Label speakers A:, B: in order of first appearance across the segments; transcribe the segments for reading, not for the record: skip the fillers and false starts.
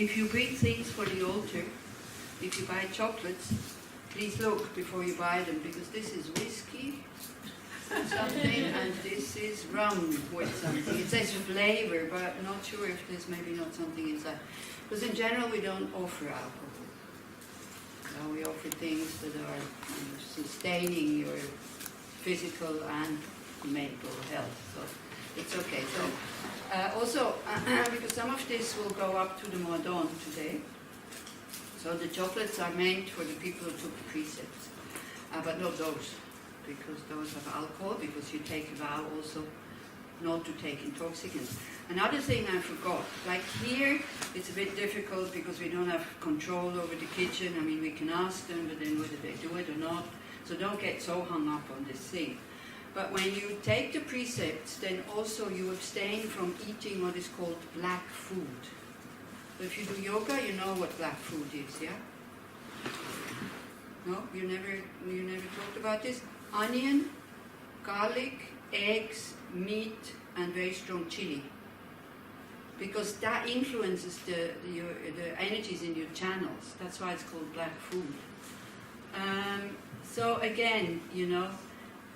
A: if you bring things for the altar, if you buy chocolates, please look before you buy them, because this is whiskey something and this is rum with something. It says flavor, but I'm not sure if there's maybe not something inside. Because in general we don't offer alcohol. We offer things that are sustaining your physical and mental health. So it's okay. So also, because some of this will go up to the Modon today. So the chocolates are meant for the people who took the precepts, but not those, because those have alcohol, because you take a vow also not to take intoxicants. Another thing I forgot, like here, it's a bit difficult because we don't have control over the kitchen. I mean, we can ask them, but then whether they do it or not. So don't get so hung up on this thing. But when you take the precepts, then also you abstain from eating what is called black food. So if you do yoga, you know what black food is, yeah? No? You never talked about this? Onion, garlic, eggs, meat, and very strong chili. Because that influences the energies in your channels. That's why it's called black food. So again, you know,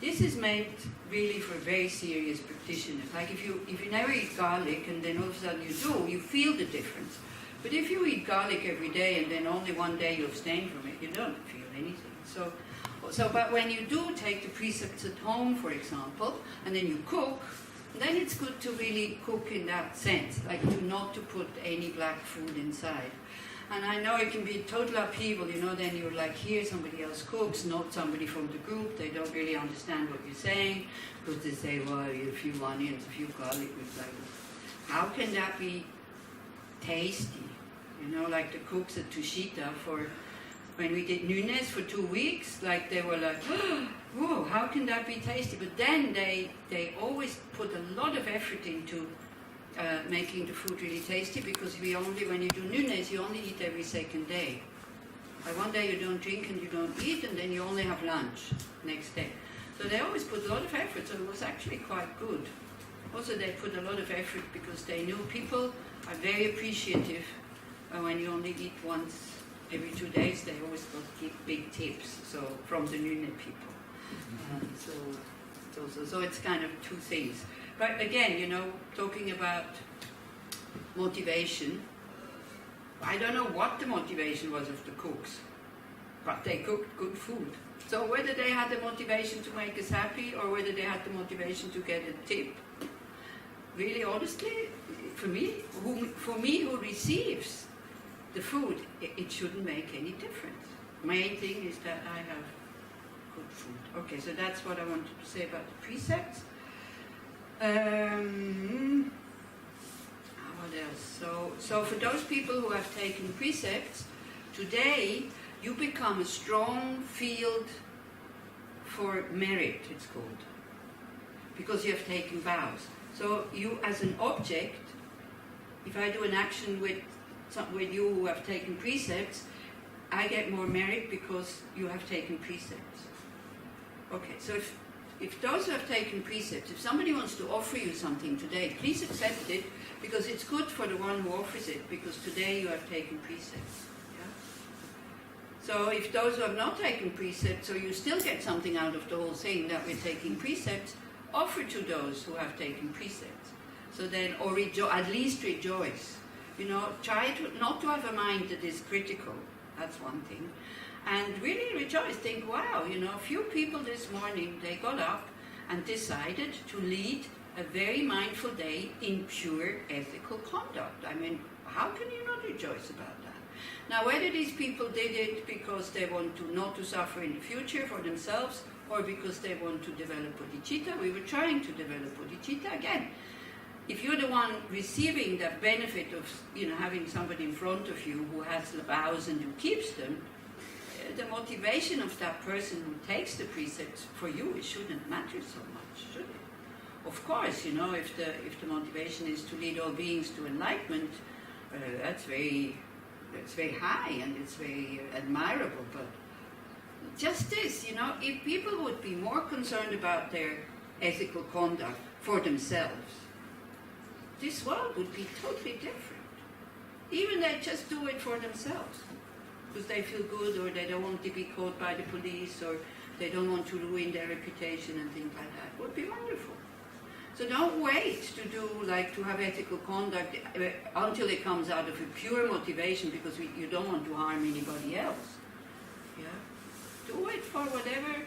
A: this is meant really for very serious practitioners. Like if you never eat garlic and then all of a sudden you do, you feel the difference. But if you eat garlic every day and then only one day you abstain from it, you don't feel anything. But when you do take the precepts at home, for example, and then you cook, then it's good to really cook in that sense, like not to put any black food inside. And I know it can be total upheaval, you know, then you're like, here somebody else cooks, not somebody from the group, they don't really understand what you're saying, because they say, well, a few onions, a few garlic, with like, how can that be tasty? You know, like the cooks at Tushita when we did Nunes for 2 weeks, like they were like, whoa, how can that be tasty? But then they always put a lot of effort into making the food really tasty, because when you do Nunes, you only eat every second day. Like one day you don't drink and you don't eat, and then you only have lunch next day. So they always put a lot of effort, so it was actually quite good. Also they put a lot of effort because they knew people are very appreciative when you only eat once every 2 days. They always got big tips, so from the Nune people. So it's kind of two things. But again, you know, talking about motivation, I don't know what the motivation was of the cooks, but they cooked good food. So whether they had the motivation to make us happy or whether they had the motivation to get a tip, really honestly, for me who receives the food, it shouldn't make any difference. Main thing is that I have good food. Okay, so that's what I wanted to say about the precepts. What else? So for those people who have taken precepts, today you become a strong field for merit, it's called, because you have taken vows. So you, as an object, if I do an action with you who have taken precepts, I get more merit because you have taken precepts. Okay, so if those who have taken precepts, if somebody wants to offer you something today, please accept it, because it's good for the one who offers it, because today you have taken precepts. Yeah? So if those who have not taken precepts, so you still get something out of the whole thing that we're taking precepts, offer to those who have taken precepts. So then, or at least rejoice. You know, try not to have a mind that is critical. That's one thing. And really rejoice. Think, wow, you know, a few people this morning, they got up and decided to lead a very mindful day in pure ethical conduct. I mean, how can you not rejoice about that? Now, whether these people did it because they want to not to suffer in the future for themselves, or because they want to develop bodhicitta, we were trying to develop bodhicitta again. If you're the one receiving the benefit of, you know, having somebody in front of you who has the vows and who keeps them, the motivation of that person who takes the precepts for you, it shouldn't matter so much, should it? Of course, you know, if the motivation is to lead all beings to enlightenment, that's very high and it's very admirable. But just this, you know, if people would be more concerned about their ethical conduct for themselves, this world would be totally different. Even they just do it for themselves, because they feel good, or they don't want to be caught by the police, or they don't want to ruin their reputation and things like that. It would be wonderful. So don't wait to do, like, to have ethical conduct until it comes out of a pure motivation because you don't want to harm anybody else. Yeah? Do it for whatever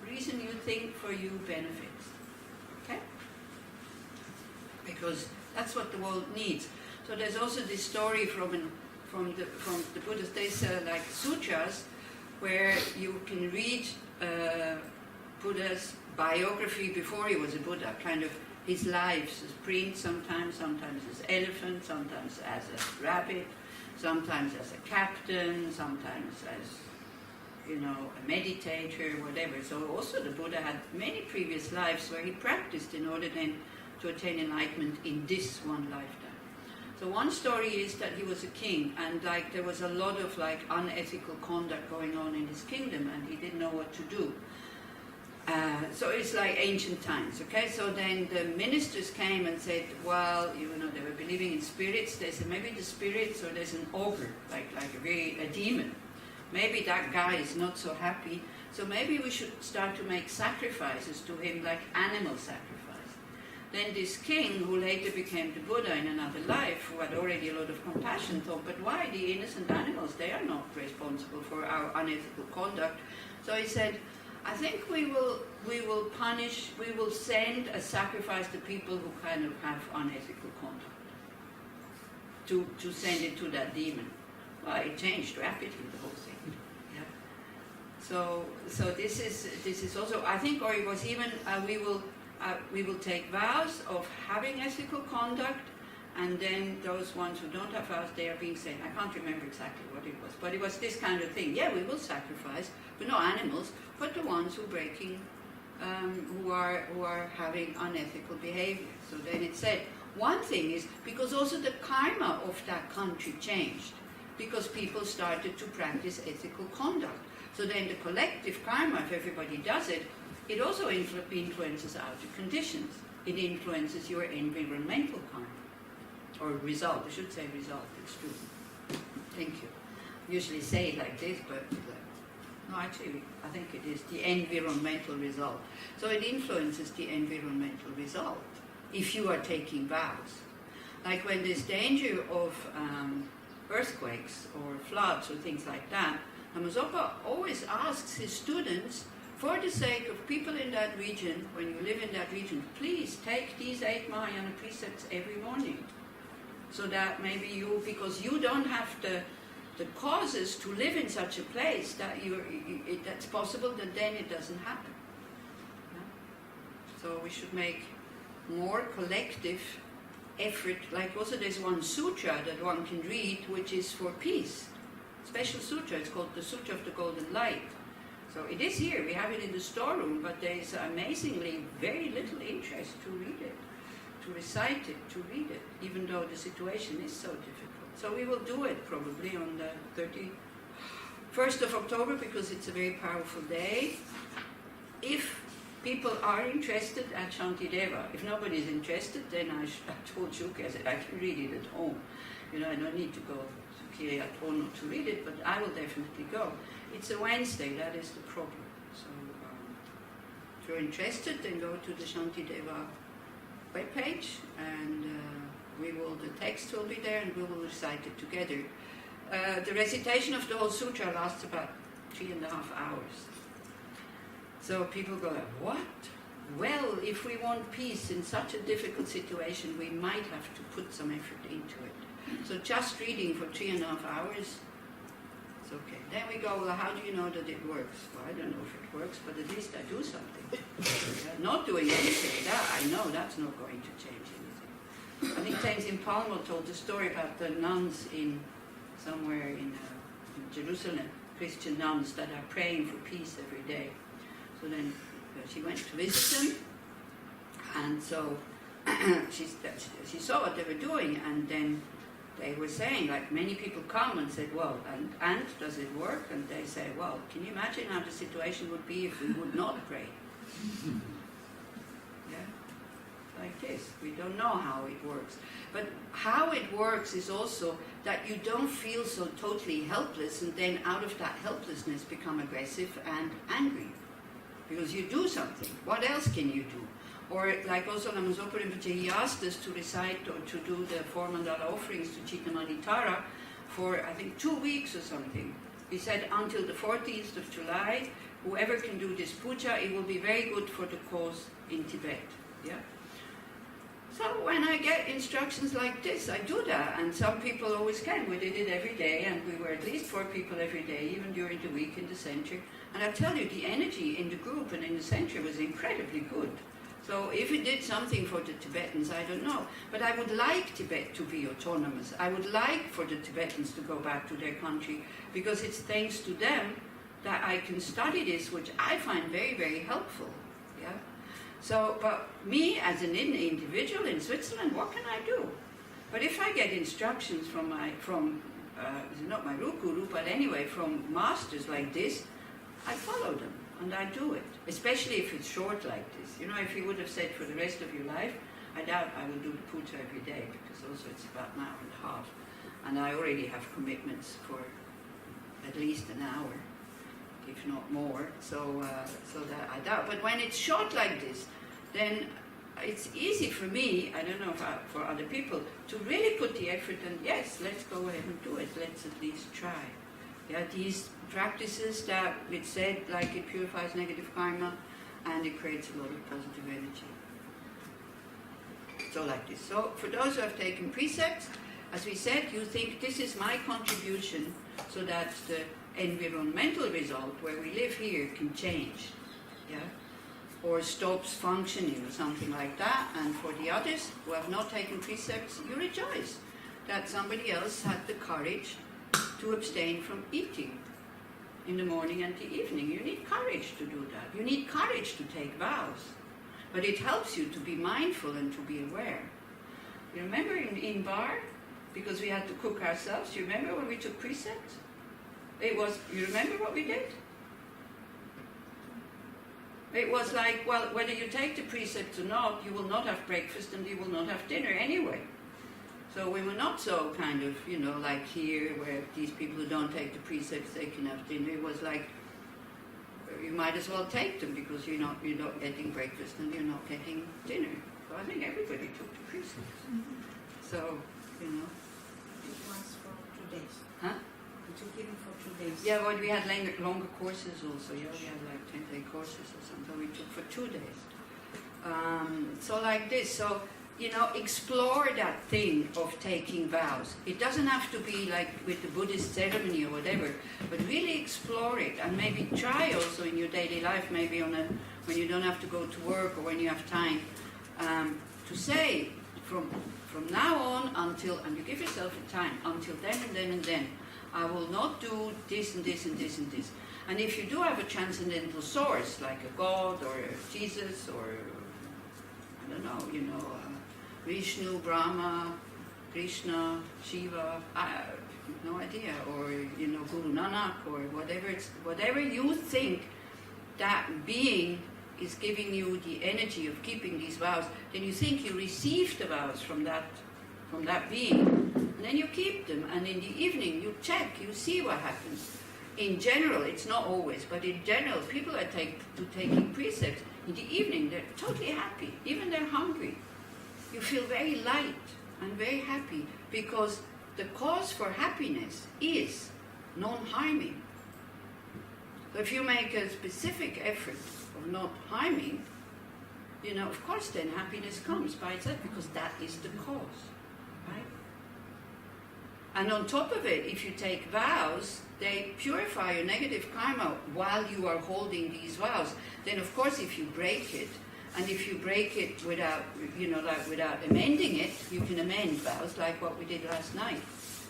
A: reason you think for you benefits. Okay? Because that's what the world needs. So there's also this story from the Buddhist days, like sutras, where you can read Buddha's biography before he was a Buddha, kind of his lives as prince sometimes as elephant, sometimes as a rabbit, sometimes as a captain, sometimes as, you know, a meditator, whatever. So also the Buddha had many previous lives where he practiced in order then to attain enlightenment in this one lifetime. So one story is that he was a king, and like there was a lot of like unethical conduct going on in his kingdom, and he didn't know what to do. So it's like ancient times, okay? So then the ministers came and said, well, you know, they were believing in spirits. They said, maybe the spirits, or there's an ogre, like a demon. Maybe that guy is not so happy, so maybe we should start to make sacrifices to him, like animal sacrifice. Then this king, who later became the Buddha in another life, who had already a lot of compassion, thought, but why? The innocent animals, they are not responsible for our unethical conduct. So he said, I think we will send a sacrifice to people who kind of have unethical conduct, to send it to that demon. Well, it changed rapidly, the whole thing. Yeah. So this is also, I think, or it was even we will take vows of having ethical conduct, and then those ones who don't have vows, they are being saved. I can't remember exactly what it was, but it was this kind of thing. Yeah, we will sacrifice, but no animals, but the ones who who are having unethical behavior. So then it said, one thing is, because also the karma of that country changed, because people started to practice ethical conduct. So then the collective karma, if everybody does it, it also influences outer conditions. It influences your environmental karma. Or result, I should say result, it's true. Thank you. Usually say it like this, but no, actually, I think it is the environmental result. So it influences the environmental result if you are taking vows. Like when there's danger of earthquakes or floods or things like that, Dhamma always asks his students, for the sake of people in that region, when you live in that region, please take these 8 Mahayana precepts every morning. So that maybe you, because you don't have the causes to live in such a place, that that's possible, that then it doesn't happen. Yeah? So we should make more collective effort. Like also there's one sutra that one can read, which is for peace. Special sutra, it's called the Sutra of the Golden Light. So it is here, we have it in the storeroom, but there's amazingly very little interest to read it, to recite it, to read it, even though the situation is so difficult. So we will do it probably on the 31st of October, because it's a very powerful day. If people are interested at Shantideva, if nobody is interested, then I told Shuki, I said, I can read it at home. You know, I don't need to go to Kiriyat Ono to read it, but I will definitely go. It's a Wednesday, that is the problem. So if you're interested, then go to the Shantideva webpage, and the text will be there, and we will recite it together. The recitation of the whole sutra lasts about 3.5 hours. So people go, what? Well, if we want peace in such a difficult situation, we might have to put some effort into it. So just reading for 3.5 hours, it's okay. Then we go, well, how do you know that it works? Well, I don't know if it works, but at least I do something. Not doing anything, that I know that's not going to change anything. I think Tenzin Palmo told the story about the nuns somewhere in Jerusalem, Christian nuns that are praying for peace every day. So then she went to visit them, and so she saw what they were doing, and then they were saying, like, many people come and said, well, and does it work? And they say, well, can you imagine how the situation would be if we would not pray? Yeah. like this. We don't know how it works. But how it works is also that you don't feel so totally helpless and then out of that helplessness become aggressive and angry. Because you do something. What else can you do? Or like also Losang Lamrim, he asked us to recite or to do the 4 mandala offerings to Chitamanitara for I think 2 weeks or something. He said until the 14th of July, whoever can do this puja, it will be very good for the cause in Tibet. Yeah. So when I get instructions like this, I do that, and some people always can. We did it every day, and we were at least 4 people every day, even during the week in the center. And I tell you, the energy in the group and in the center was incredibly good. So if it did something for the Tibetans, I don't know. But I would like Tibet to be autonomous. I would like for the Tibetans to go back to their country, because it's thanks to them that I can study this, which I find very, very helpful. Yeah. So, but me as an individual in Switzerland, what can I do? But if I get instructions from not my root guru, but anyway, from masters like this, I follow them. And I do it, especially if it's short like this. You know, if you would have said for the rest of your life, I doubt I will do the puja every day, because also it's about an hour and a half. And I already have commitments for at least an hour, if not more, so that I doubt. But when it's short like this, then it's easy for me, I don't know for other people, to really put the effort and yes, let's go ahead and do it, let's at least try. Yeah, these practices that it said, like it purifies negative karma and it creates a lot of positive energy. So like this. So for those who have taken precepts, as we said, you think this is my contribution so that the environmental result where we live here can change. Yeah? Or stops functioning or something like that. And for the others who have not taken precepts, you rejoice that somebody else had the courage to abstain from eating in the morning and the evening. You need courage to do that. You need courage to take vows. But it helps you to be mindful and to be aware. You remember in Bar, because we had to cook ourselves, you remember when we took precepts? You remember what we did? It was like, well, whether you take the precepts or not, you will not have breakfast and you will not have dinner anyway. So we were not so kind of, you know, like here, where these people who don't take the precepts, they can have dinner. It was like, you might as well take them, because you're not getting breakfast and you're not getting dinner. So I think everybody took the precepts. Mm-hmm. So, you know.
B: It was for 2 days.
A: Huh?
B: You took it for 2 days.
A: Yeah, well, we had longer courses also. Yeah, we had like 10-day courses or something. We took for 2 days. So like this. So, you know, explore that thing of taking vows. It doesn't have to be like with the Buddhist ceremony or whatever, but really explore it, and maybe try also in your daily life, maybe when you don't have to go to work or when you have time, to say from now on until, and you give yourself a time, until then and then and then, I will not do this and this and this and this. And if you do have a transcendental source, like a God or a Jesus or, I don't know, you know, Vishnu, Brahma, Krishna, Shiva, I have no idea, or, you know, Guru Nanak, or whatever you think that being is giving you the energy of keeping these vows, then you think you received the vows from that being, and then you keep them, and in the evening you check, you see what happens. In general, it's not always, but in general, people are taking precepts. In the evening, they're totally happy, even they're hungry. You feel very light and very happy, because the cause for happiness is non-harming. So if you make a specific effort of not harming, you know, of course then happiness comes by itself, because that is the cause, right? And on top of it, if you take vows, they purify your negative karma while you are holding these vows. Then of course if you break it, and if you break it without, you know, like without amending it, you can amend vows, like what we did last night.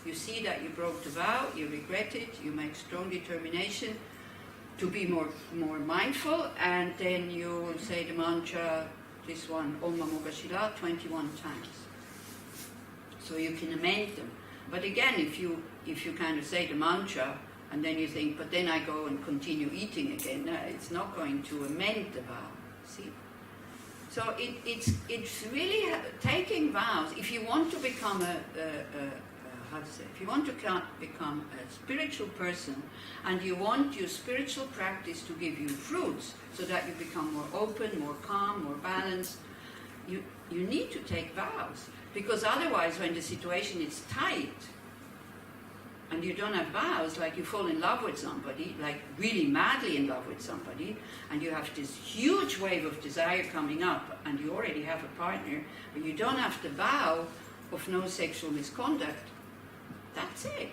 A: You see that you broke the vow, you regret it, you make strong determination to be more mindful, and then you say the mantra, this one, Om Namo Shila, 21 times. So you can amend them. But again, if you kind of say the mantra, and then you think, but then I go and continue eating again, no, it's not going to amend the vow. See? So it's really taking vows. If you want to become if you want to become a spiritual person, and you want your spiritual practice to give you fruits, so that you become more open, more calm, more balanced, you need to take vows. Because otherwise, when the situation is tight, and you don't have vows, like you fall in love with somebody, like really madly in love with somebody, and you have this huge wave of desire coming up, and you already have a partner, but you don't have the vow of no sexual misconduct, that's it.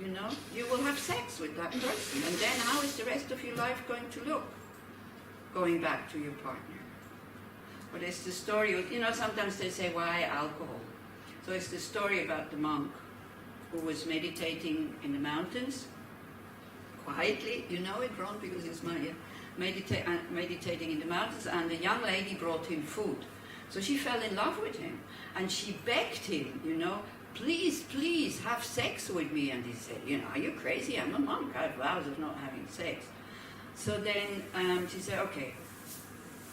A: You know, you will have sex with that person, and then how is the rest of your life going to look? Going back to your partner. But it's the story of, you know, sometimes they say, why alcohol? So it's the story about the monk who was meditating in the mountains, quietly, you know it, Ron, because it's meditating in the mountains, and the young lady brought him food. So she fell in love with him, and she begged him, you know, please, please, have sex with me. And he said, you know, are you crazy? I'm a monk, I have vows of not having sex. So then she said, okay,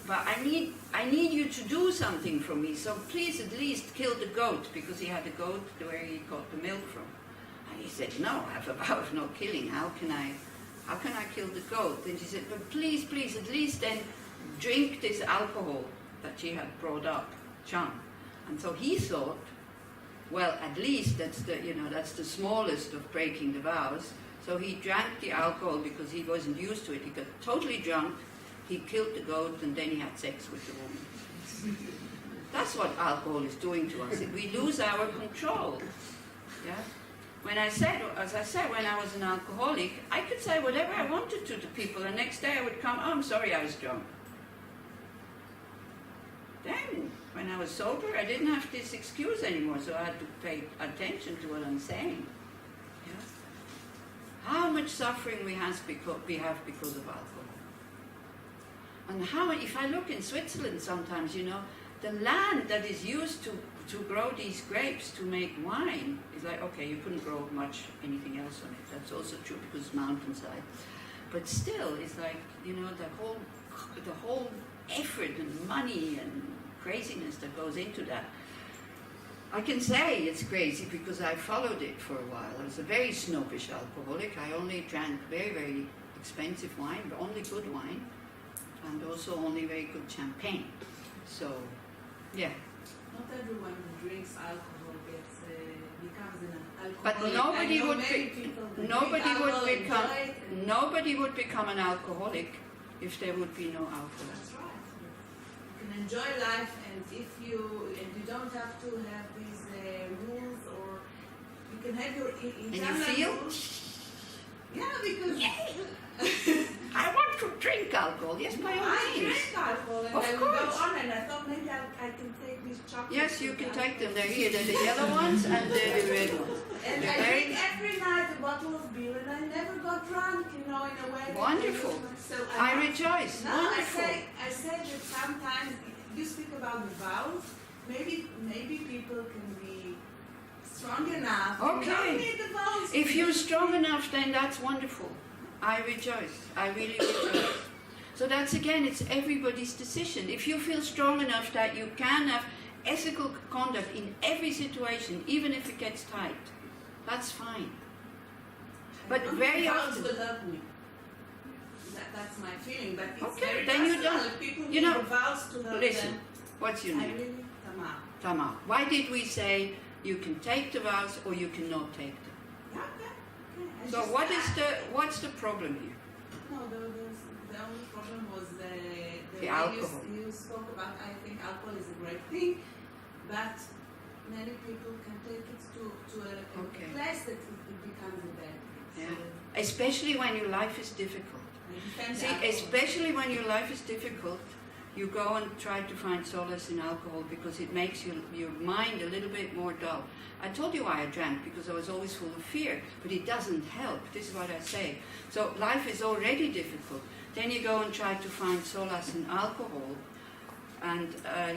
A: but I need you to do something for me, so please at least kill the goat, because he had a goat where he got the milk from. And he said, no, I have a vow of no killing, how can I kill the goat? And she said, but please, please, at least then drink this alcohol that she had brought up, Chang. And so he thought, well, at least that's the smallest of breaking the vows. So he drank the alcohol because he wasn't used to it. He got totally drunk, he killed the goat, and then he had sex with the woman. That's what alcohol is doing to us. We lose our control. Yeah? As I said, when I was an alcoholic, I could say whatever I wanted to people. The next day I would come, oh, I'm sorry, I was drunk. Then, when I was sober, I didn't have this excuse anymore, so I had to pay attention to what I'm saying. Yeah? How much suffering we have because of alcohol. And how, if I look in Switzerland sometimes, you know, the land that is used to grow these grapes to make wine is like, okay, you couldn't grow much anything else on it. That's also true because it's mountainside. But still, it's like, you know, the whole effort and money and craziness that goes into that. I can say it's crazy because I followed it for a while. I was a very snobbish alcoholic. I only drank very, very expensive wine, but only good wine, and also only very good champagne. So, yeah.
B: Not everyone who drinks alcohol becomes an alcoholic.
A: But nobody would become an alcoholic if there would be no alcohol.
B: That's right. You can enjoy life, and if you don't have to have these rules, or you can have your
A: And you feel?
B: rules. Yeah, because
A: I want to drink alcohol. Yes, by all
B: I
A: means.
B: drink alcohol, and
A: Of
B: I would
A: course.
B: go on, and I thought maybe I can take these chocolates.
A: Yes, you can take them. They're here. They're the yellow ones and they're the red ones.
B: And
A: They're
B: I
A: very
B: drink every night a bottle of beer, and I never got drunk, you know, in a way. that-
A: Wonderful.
B: So
A: I rejoice.
B: No,
A: Wonderful.
B: I say that sometimes you speak about the vows. Maybe people can be strong enough. You
A: Okay.
B: don't need the vows.
A: If you're strong enough, then that's wonderful. I rejoice. I really rejoice. So that's again, it's everybody's decision. If you feel strong enough that you can have ethical conduct in every situation, even if it gets tight, that's fine. But
B: Only
A: very
B: the vows
A: often,
B: will help me. That's my feeling. But it's
A: Okay,
B: very
A: then you
B: personal.
A: don't-
B: People
A: you
B: need
A: know,
B: the vows to help
A: listen,
B: them.
A: what's your
B: I
A: name?
B: really, Tamar.
A: Tamar. Why did we say you can take the vows or you cannot take them?
B: Yeah, okay. I
A: So
B: just-
A: what's the problem here?
B: No, the only problem was the
A: The
B: way
A: alcohol.
B: you spoke about. I think alcohol is a great thing, but many people can take it to a
A: Okay.
B: place that it becomes a bad thing.
A: Yeah. Especially when your life is difficult.
B: I defend
A: See,
B: alcohol.
A: especially when your life is difficult, you go and try to find solace in alcohol because it makes your mind a little bit more dull. I told you why I drank, because I was always full of fear, but it doesn't help. This is what I say. So life is already difficult. Then you go and try to find solace in alcohol, and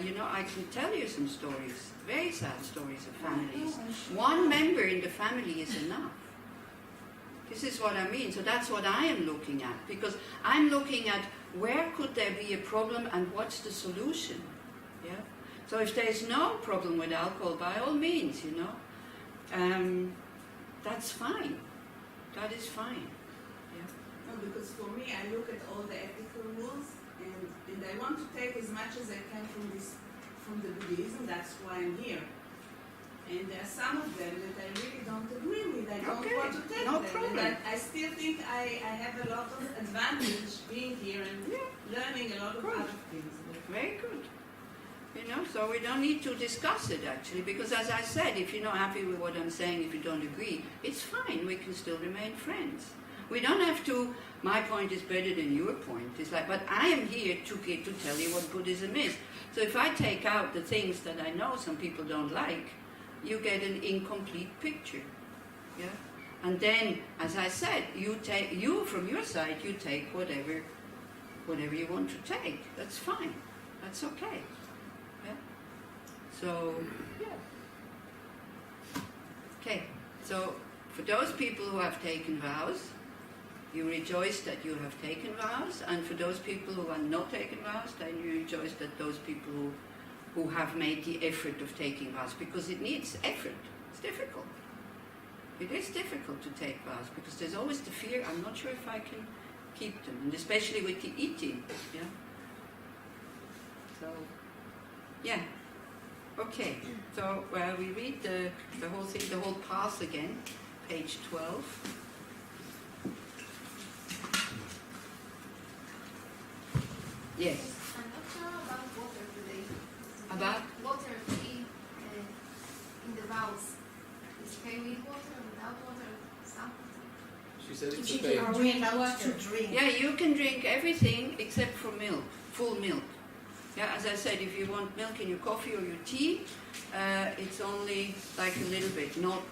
A: you know, I can tell you some stories, very sad stories of families. One member in the family is enough. This is what I mean. So that's what I am looking at, because I'm looking at where could there be a problem and what's the solution. Yeah. So if there's no problem with alcohol, by all means, that's fine. That is fine. Yeah.
B: No, because for me, I look at all the ethical rules, and I want to take as much as I can from the Buddhism. That's why I'm here. And there are some of them that I really don't agree with. I don't want to take
A: no
B: them.
A: problem.
B: And I still think I have a lot of advantage being here and learning a lot of other things.
A: Very good. So we don't need to discuss it actually, because as I said, if you're not happy with what I'm saying, if you don't agree, it's fine. We can still remain friends. We don't have to, my point is better than your point. It's like, but I am here to tell you what Buddhism is. So if I take out the things that I know some people don't like, you get an incomplete picture. Yeah? And then, as I said, you from your side, you take whatever you want to take. That's fine. That's okay. Yeah? So, yeah. Okay. So, for those people who have taken vows, you rejoice that you have taken vows, and for those people who have not taken vows, then you rejoice that those people who have made the effort of taking vows, because it needs effort. It's difficult. It is difficult to take vows, because there's always the fear, I'm not sure if I can keep them, and especially with the eating. Yeah. So, yeah. Okay. So we read the whole thing, the whole path again, page 12. Yes.
C: I'm not sure about water today.
A: About?
C: Water to eat in the vows. Is okay with water, without water, something?
D: She said it's
E: She
D: okay.
E: can drink what to drink.
A: Yeah, you can drink everything except for milk, full milk. Yeah, as I said, if you want milk in your coffee or your tea, it's only like a little bit, not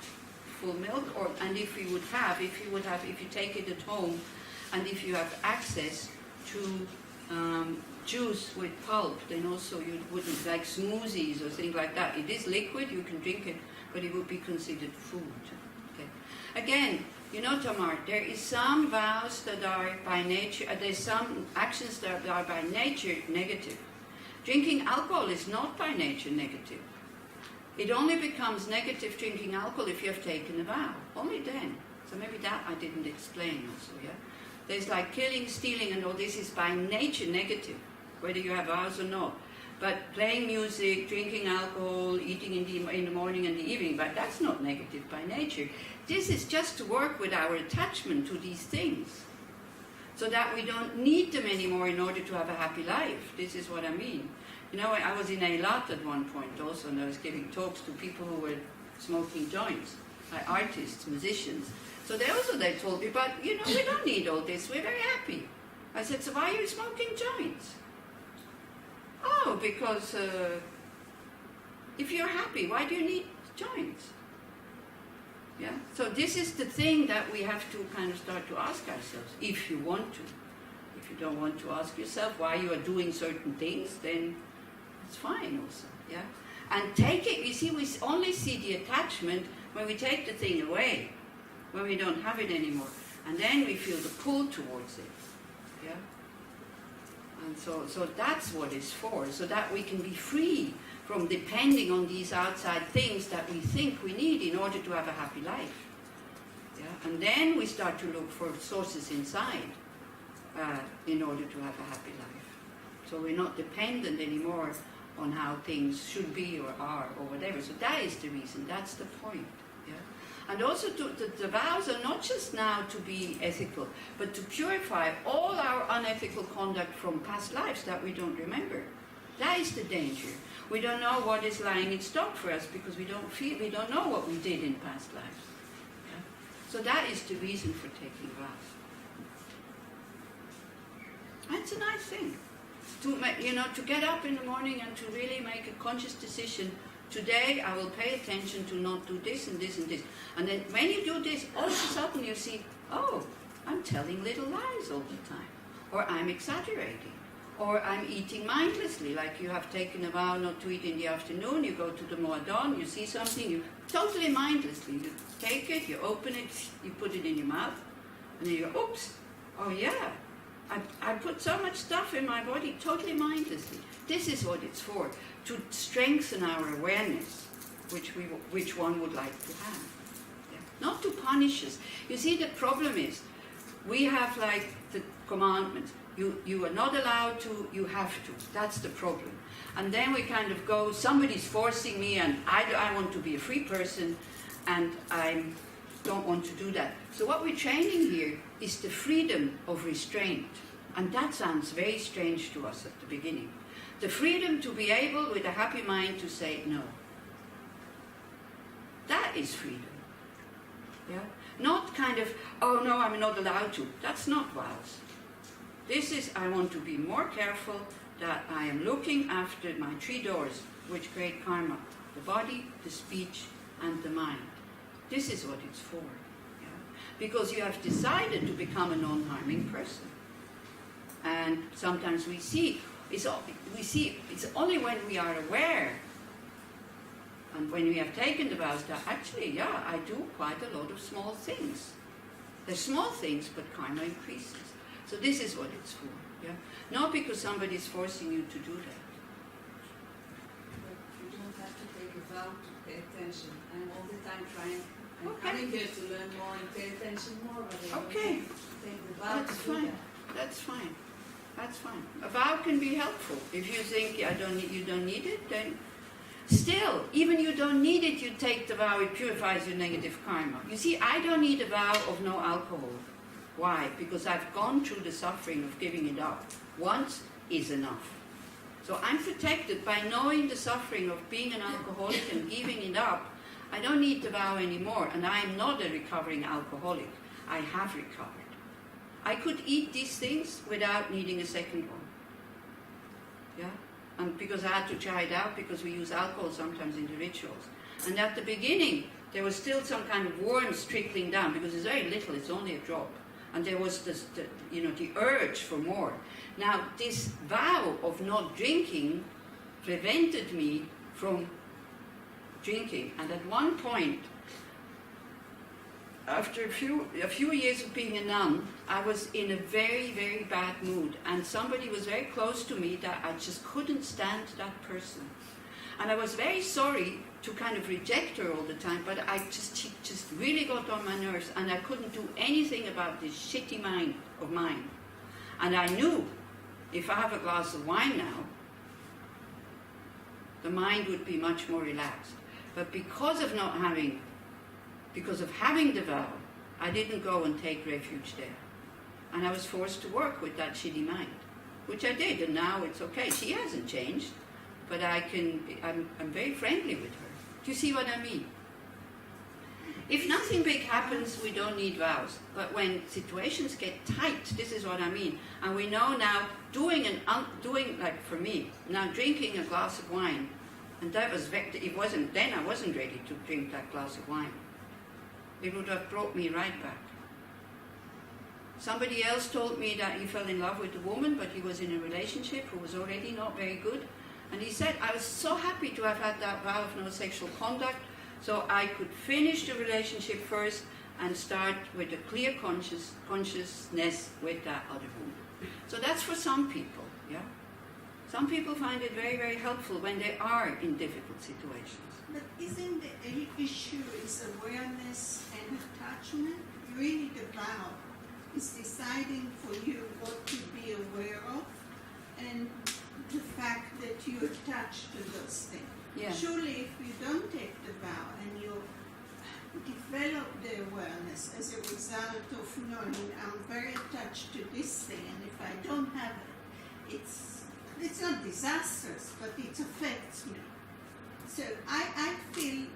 A: full milk. And if you take it at home, and if you have access to juice with pulp, then also you wouldn't, like smoothies or things like that. It is liquid, you can drink it, but it would be considered food. Okay. Again, Tamar, there is some vows that are by nature, there's some actions that are by nature negative. Drinking alcohol is not by nature negative. It only becomes negative drinking alcohol if you have taken a vow. Only then. So maybe that I didn't explain also, yeah? There's like killing, stealing, and all this is by nature negative, whether you have vows or not. But playing music, drinking alcohol, eating in the morning and the evening, but that's not negative by nature. This is just to work with our attachment to these things, so that we don't need them anymore in order to have a happy life. This is what I mean. I was in Eilat at one point also, and I was giving talks to people who were smoking joints, like artists, musicians. So they told me, but we don't need all this, we're very happy. I said, so why are you smoking joints? Oh, because if you're happy, why do you need joints? Yeah. So this is the thing that we have to kind of start to ask ourselves, if you want to. If you don't want to ask yourself why you are doing certain things, then it's fine also. Yeah. And take it, you see, we only see the attachment when we take the thing away, when we don't have it anymore. And then we feel the pull towards it. Yeah? And so that's what it's for, so that we can be free from depending on these outside things that we think we need in order to have a happy life. Yeah? And then we start to look for sources inside in order to have a happy life. So we're not dependent anymore on how things should be or are or whatever. So that is the reason, that's the point. Yeah? And also the vows are not just now to be ethical, but to purify all our unethical conduct from past lives that we don't remember. That is the danger. We don't know what is lying in stock for us because we don't know what we did in past lives. Yeah? So that is the reason for taking vows. That's a nice thing. To get up in the morning and to really make a conscious decision. Today I will pay attention to not do this and this and this. And then when you do this, all of a sudden you see, oh, I'm telling little lies all the time. Or I'm exaggerating. Or I'm eating mindlessly, like you have taken a vow not to eat in the afternoon, you go to the Moadon, you see something, you totally mindlessly, you take it, you open it, you put it in your mouth, and then you go, oops, oh yeah, I put so much stuff in my body totally mindlessly. This is what it's for, to strengthen our awareness, which one would like to have. Yeah. Not to punish us. You see, the problem is, we have like the commandments. You are not allowed to, you have to. That's the problem. And then we kind of go, somebody's forcing me, and I want to be a free person, and I don't want to do that. So what we're training here is the freedom of restraint. And that sounds very strange to us at the beginning. The freedom to be able, with a happy mind, to say no. That is freedom. Yeah? Not kind of, oh no, I'm not allowed to. That's not vows. This is, I want to be more careful that I am looking after my 3 doors, which create karma. The body, the speech, and the mind. This is what it's for. Yeah? Because you have decided to become a non-harming person. And sometimes we see it's only when we are aware and when we have taken the vows that actually, yeah, I do quite a lot of small things. They're small things, but karma increases. So this is what it's for. Yeah? Not because somebody is forcing you to do that.
B: But you don't have to take a vow to pay attention. I'm all the time trying. I'm
A: Okay.
B: coming here to learn more and pay attention more, but I don't
A: Okay.
B: take the vow
A: That's
B: to do
A: fine.
B: that.
A: That's fine. That's fine. A vow can be helpful. If you think you don't need it, then still, even you don't need it, you take the vow, it purifies your negative karma. You see, I don't need a vow of no alcohol. Why? Because I've gone through the suffering of giving it up. Once is enough. So I'm protected by knowing the suffering of being an alcoholic and giving it up. I don't need the vow anymore, and I am not a recovering alcoholic. I have recovered. I could eat these things without needing a second one. Yeah? And because I had to try it out, because we use alcohol sometimes in the rituals. And at the beginning, there was still some kind of warmth trickling down, because it's very little, it's only a drop. And there was the urge for more. Now, this vow of not drinking prevented me from drinking. And at one point, after a few years of being a nun, I was in a very, very bad mood. And somebody was very close to me that I just couldn't stand that person. And I was very sorry to kind of reject her all the time, but she just really got on my nerves, and I couldn't do anything about this shitty mind of mine. And I knew if I have a glass of wine now, the mind would be much more relaxed. But because of having the vow, I didn't go and take refuge there. And I was forced to work with that shitty mind, which I did, and now it's okay. She hasn't changed, but I'm very friendly with her. Do you see what I mean? If nothing big happens, we don't need vows. But when situations get tight, this is what I mean. And we know now, doing like for me, now drinking a glass of wine, and that was, I wasn't ready to drink that glass of wine. It would have brought me right back. Somebody else told me that he fell in love with a woman, but he was in a relationship who was already not very good. And he said, I was so happy to have had that vow of no sexual conduct, so I could finish the relationship first and start with a clear consciousness with that other woman. So that's for some people, yeah? Some people find it very, very helpful when they are in difficult situations.
D: But isn't the issue is awareness and attachment? Really the vow is deciding for you what to be aware of and the fact that you attach to those things.
A: Yeah.
D: Surely if you don't take the vow and you develop the awareness as a result of knowing I'm very attached to this thing, and if I don't have it, it's not disastrous, but it affects me. So I feel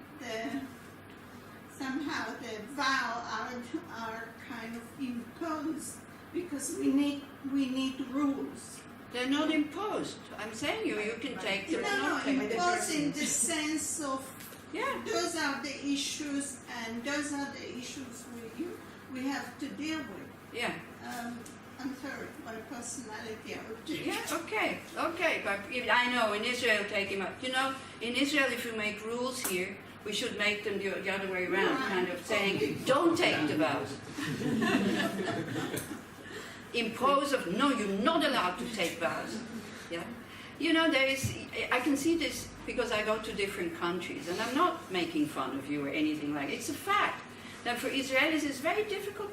D: somehow the vow are kind of imposed because we need rules.
A: They're not imposed. I'm saying you can take them or not take them.
D: Imposed in the sense of
A: Yeah.
D: those are the issues, and those are the issues we have to deal with.
A: Yeah.
D: I'm sorry, my personality.
A: Yeah, okay, but I know in Israel take him up. In Israel if you make rules here, we should make them the other way around, kind of saying, don't take the vows. impose of, no, you're not allowed to take vows. Yeah? You know, I can see this because I go to different countries, and I'm not making fun of you or anything like that. It's a fact that for Israelis it's very difficult to